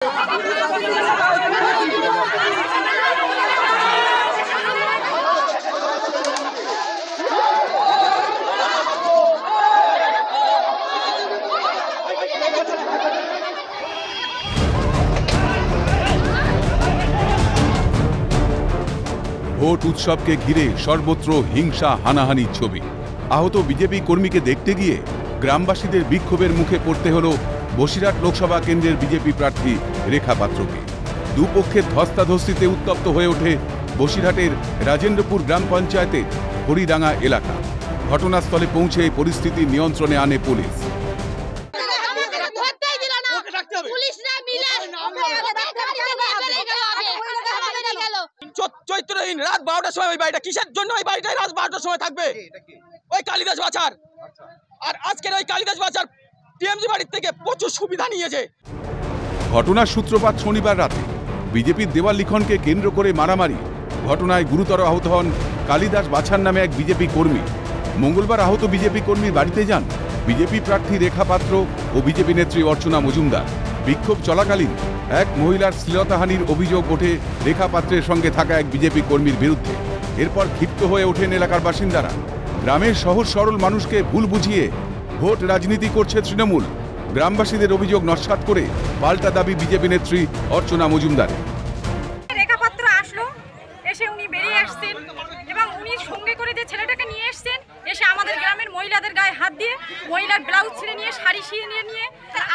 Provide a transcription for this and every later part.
Vote উৎসবকে ঘিরে সর্বত্র হিংসা হানাহানির ছবি। আহত বিজেপি কর্মীকে দেখতে গিয়ে গ্রামবাসীদের বিক্ষোভের মুখে পড়তে হল বসিরহাট লোকসভা কেন্দ্রের বিজেপি প্রার্থী রেখা পাত্রকে। দুপক্ষের ধস্তাধস্তিতে উত্তপ্ত হয়ে ওঠে বসিরহাটের রাজেন্দ্রপুর গ্রাম পঞ্চায়েতের হরিডাঙ্গা এলাকা। ঘটনাস্থলে পৌঁছে পরিস্থিতি নিয়ন্ত্রণে আনে পুলিশ। চৈত্রহীন রাত 12টার সময় ওই বাড়িটা কিসের জন্য ওই বাড়িটাই রাত 12টার সময় থাকবে? ওই কালিদাস বাছার। আর আজকের ওই কালিদাস বাছার টিএমজি বাড়ির থেকে প্রচুর সুবিধা নিয়েছে। ঘটনার সূত্রপাত শনিবার রাতে। বিজেপির দেওয়াল লিখনকে কেন্দ্র করে মারামারি। ঘটনায় গুরুতর আহত হন কালিদাস বাছার নামে এক বিজেপি কর্মী। মঙ্গলবার আহত বিজেপি কর্মীর বাড়িতে যান বিজেপি প্রার্থী রেখা পাত্র ও বিজেপি নেত্রী অর্চনা মজুমদার। বিক্ষোভ চলাকালীন এক মহিলার শ্লীলতাহানির অভিযোগ ওঠে রেখা পাত্রের সঙ্গে থাকা এক বিজেপি কর্মীর বিরুদ্ধে। এরপর ক্ষিপ্ত হয়ে ওঠেন এলাকার বাসিন্দারা। গ্রামের সহজ সরল মানুষকে ভুল বুঝিয়ে ভোট রাজনীতি করছে তৃণমূল। গ্রামবাসীদের অভিযোগ নস্যাৎ করে পাল্টা দাবি বিজেপি নেত্রী অর্চনা মজুমদার। রেখা পাত্র আসলো, এসে উনি বেরিয়ে আসছেন এবং উনি সঙ্গে করে যে ছেলেটাকে নিয়ে এসছেন, এসে আমাদের গ্রামের মহিলাদের গায়ে হাত দিয়ে মহিলার ব্লাউজ ছিঁড়ে নিয়ে শাড়ি ছিঁড়ে নিয়ে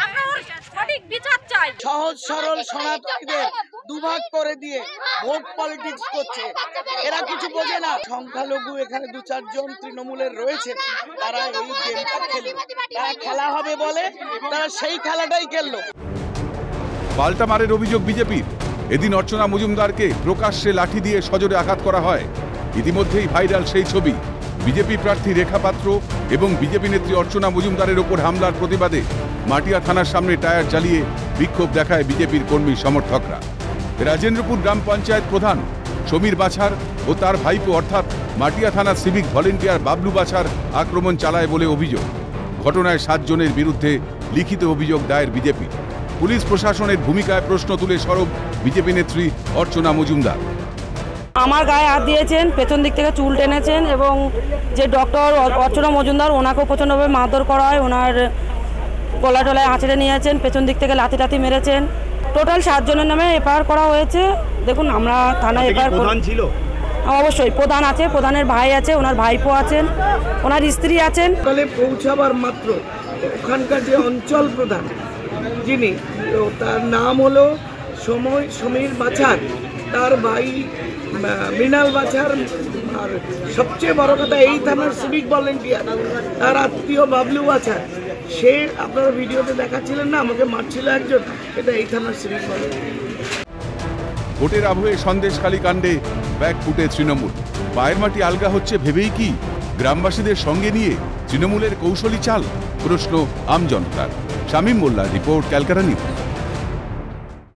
আমরা সঠিক বিচার চাই। সহজ সরল সনাতনীদের দুভাগ করে দিয়ে ভোট পলিটিক্স করছে। এরা কিছু বোঝে না। সংখ্যালঘু এখানে 2-4 জন তৃণমূলের রয়েছে, তারা এই গেমটা খেলে, তারা খেলা হবে বলে তারা সেই খেলাটাই খেললো। পাল্টা মারের অভিযোগ বিজেপির। এদিন অর্চনা মজুমদারকে প্রকাশ্যে লাঠি দিয়ে সজোরে আঘাত করা হয়। ইতিমধ্যেই ভাইরাল সেই ছবি। বিজেপি প্রার্থী রেখা পাত্র এবং বিজেপি নেত্রী অর্চনা মজুমদারের ওপর হামলার প্রতিবাদে মাটিয়া থানার সামনে টায়ার জ্বালিয়ে বিক্ষোভ দেখায় বিজেপির কর্মী সমর্থকরা। রাজেন্দ্রপুর গ্রাম পঞ্চায়েত প্রধান সমীর বাছার ও তার ভাইপো অর্থাৎ মাটিয়া থানার সিভিক ভলেন্টিয়ার বাবলু বাছার আক্রমণ চালায় বলে অভিযোগ। ঘটনায় 7 জনের বিরুদ্ধে লিখিত অভিযোগ দায়ের বিজেপি। পুলিশ প্রশাসনের ভূমিকায় প্রশ্ন তুলে সরব বিজেপি নেত্রী অর্চনা মজুমদার। আমার গায়ে হাত দিয়েছেন, পেছন দিক থেকে চুল টেনেছেন এবং যে ডক্টর অর্চনা মজুমদার ওনাকেও প্রচণ্ডভাবে মারধর করা হয়। ওনার গলা টলায় আঁচড়ে নিয়েছেন, পেছন দিক থেকে লাথি টাথি মেরেছেন। টোটাল 7 জনের নামে এফআইআর করা হয়েছে। দেখুন, আমরা থানায় এফআইআর প্রধান ছিল, অবশ্যই প্রধান আছে, প্রধানের ভাই আছে, ওনার ভাইপো আছেন, ওনার স্ত্রী আছেন। তাহলে পৌঁছাবার মাত্র ওখানকার যে অঞ্চল প্রধান যিনি, তার নাম হলো সমীর বাছার, তার ভাই মৃণাল বাছার, আর সবচেয়ে বড় কথা এই থানার সিভিক ভলেন্টিয়ার, তার আত্মীয় বাবলু বাছার। সে আপনারা ভিডিওতে দেখাচ্ছিলেন না, আমাকে মারছিল একজন, এটা এই থানার সিভিক ভলেন্টিয়ার। ভোটের আবহে সন্দেশখালী কাণ্ডে ব্যাক ফুটে তৃণমূল। পায়ের মাটি আলগা হচ্ছে ভেবেই কি গ্রামবাসীদের সঙ্গে নিয়ে তৃণমূলের কৌশলী চাল? প্রশ্ন আমজনতার। শামীম মোল্লার রিপোর্ট, ক্যালকাটা নিউজ।